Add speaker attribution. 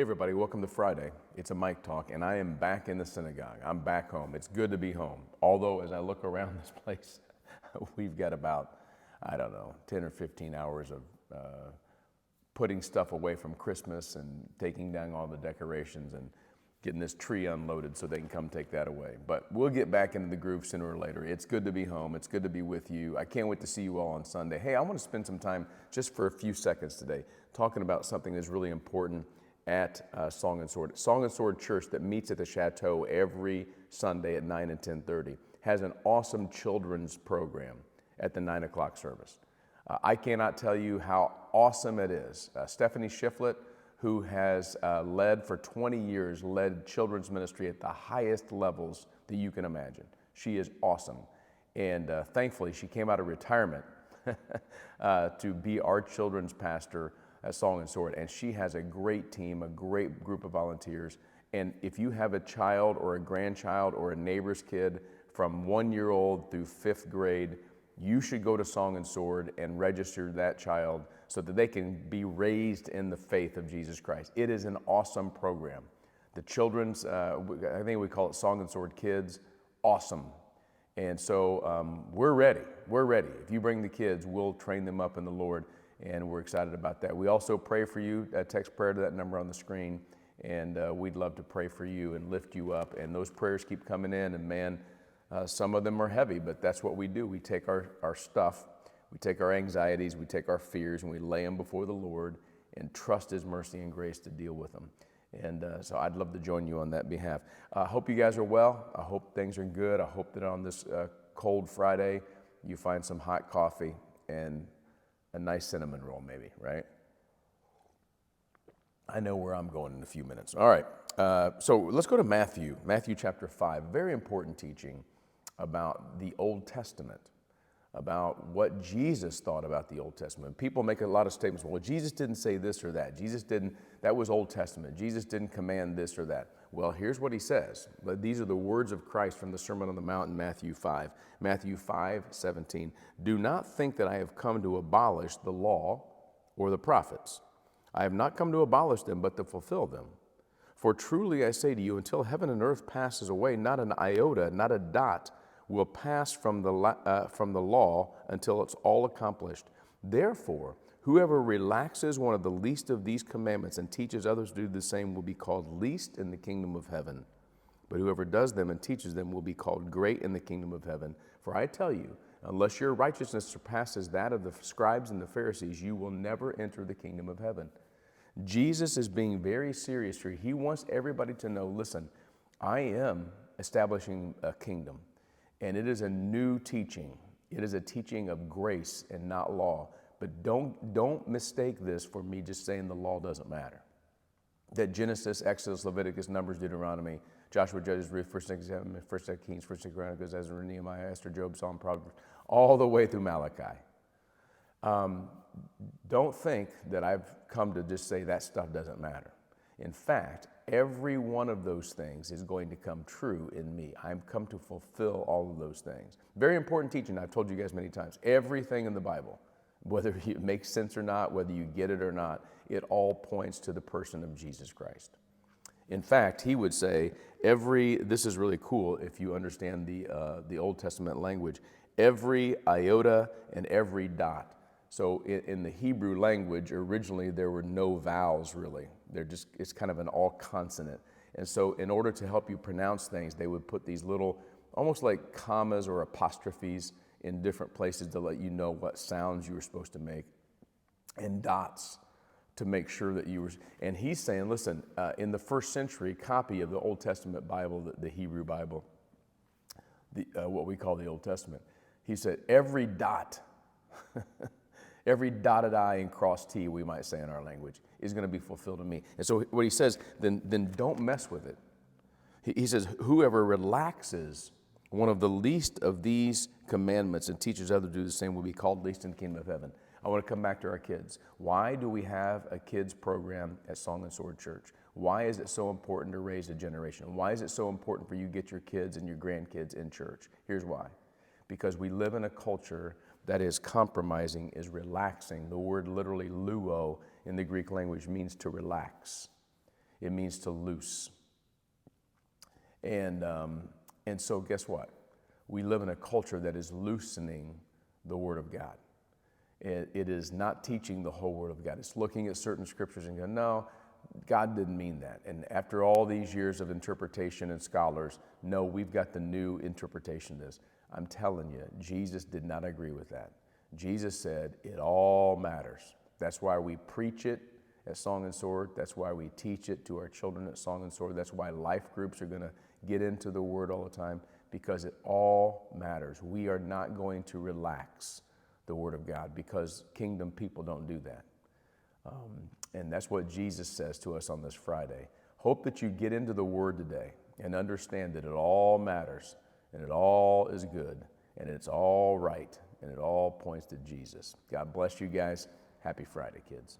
Speaker 1: everybody, welcome to Friday. It's a mic talk, and I am back in the synagogue. I'm back home. It's good to be home. Although, as I look around this place, we've got about, 10 or 15 hours of putting stuff away from Christmas and taking down all the decorations and getting this tree unloaded so they can come take that away. But we'll get back into the groove sooner or later. It's good to be home. It's good to be with you. I can't wait to see you all on Sunday. Hey, I want to spend some time just for a few seconds today talking about something that's really important at Song and Sword. Song and Sword Church that meets at the Chateau every Sunday at 9 and 10:30 has an awesome children's program at the 9 o'clock service. I cannot tell you how awesome it is. Stephanie Shiflett, who has led for 20 years, led children's ministry at the highest levels that you can imagine. She is awesome. And thankfully, she came out of retirement to be our children's pastor at Song and Sword. And she has a great team, a great group of volunteers. And if you have a child or a grandchild or a neighbor's kid from 1-year-old through 5th grade, you should go to Song and Sword and register that child so that they can be raised in the faith of Jesus Christ. It is an awesome program. The children's, I think we call it Song and Sword Kids, awesome. And so we're ready. We're ready. If you bring the kids, we'll train them up in the Lord, and we're excited about that. We also pray for you. Text prayer to that number on the screen, and we'd love to pray for you and lift you up. And those prayers keep coming in, and man, some of them are heavy, but that's what we do. We take our stuff, we take our anxieties, we take our fears, and we lay them before the Lord and trust His mercy and grace to deal with them. And so I'd love to join you on that behalf. I hope you guys are well. I hope things are good. I hope that on this cold Friday, you find some hot coffee and a nice cinnamon roll maybe, right? I know where I'm going in a few minutes. All right, so let's go to Matthew chapter 5. Very important teaching about the Old Testament, about what Jesus thought about the Old Testament. People make a lot of statements, well, Jesus didn't say this or that. That was Old Testament. Jesus didn't command this or that. Well, here's what He says. These are the words of Christ from the Sermon on the Mount in Matthew 5. Matthew 5:17. Do not think that I have come to abolish the law or the prophets. I have not come to abolish them, but to fulfill them. For truly I say to you, until heaven and earth passes away, not an iota, not a dot will pass from the law until it's all accomplished. Therefore, whoever relaxes one of the least of these commandments and teaches others to do the same will be called least in the kingdom of heaven. But whoever does them and teaches them will be called great in the kingdom of heaven. For I tell you, unless your righteousness surpasses that of the scribes and the Pharisees, you will never enter the kingdom of heaven. Jesus is being very serious here. He wants everybody to know, listen, I am establishing a kingdom, and it is a new teaching. It is a teaching of grace and not law. But don't mistake this for me just saying the law doesn't matter. That Genesis, Exodus, Leviticus, Numbers, Deuteronomy, Joshua, Judges, Ruth, 1 Kings, 1 Chronicles, Ezra, Nehemiah, Esther, Job, Psalm, Proverbs, all the way through Malachi. Don't think that I've come to just say that stuff doesn't matter. In fact, every one of those things is going to come true in me. I've come to fulfill all of those things. Very important teaching. I've told you guys many times. Everything in the Bible, whether it makes sense or not, whether you get it or not, it all points to the person of Jesus Christ. In fact, he would say this is really cool if you understand the Old Testament language, every iota and every dot. So in the Hebrew language, originally there were no vowels really. It's kind of an all consonant. And so in order to help you pronounce things, they would put these little, almost like commas or apostrophes in different places to let you know what sounds you were supposed to make, and dots to make sure that you were, and he's saying, listen, in the first century copy of the Old Testament Bible, the Hebrew Bible, what we call the Old Testament, he said every dot, every dotted I and crossed T, we might say in our language, is going to be fulfilled in me. And so what he says, then don't mess with it. He says, whoever relaxes one of the least of these commandments and teaches others to do the same will be called least in the kingdom of heaven. I want to come back to our kids. Why do we have a kids program at Song and Sword Church? Why is it so important to raise a generation? Why is it so important for you to get your kids and your grandkids in church? Here's why. Because we live in a culture that is compromising, is relaxing. The word literally luo in the Greek language means to relax. It means to loose. And so guess what? We live in a culture that is loosening the Word of God. It is not teaching the whole Word of God. It's looking at certain scriptures and going, no, God didn't mean that. And after all these years of interpretation and scholars, no, we've got the new interpretation of this. I'm telling you, Jesus did not agree with that. Jesus said, it all matters. That's why we preach it at Song and Sword. That's why we teach it to our children at Song and Sword. That's why life groups are going to get into the Word all the time, because it all matters. We are not going to relax the Word of God, because kingdom people don't do that. And that's what Jesus says to us on this Friday. Hope that you get into the Word today and understand that it all matters, and it all is good, and it's all right, and it all points to Jesus. God bless you guys. Happy Friday, kids.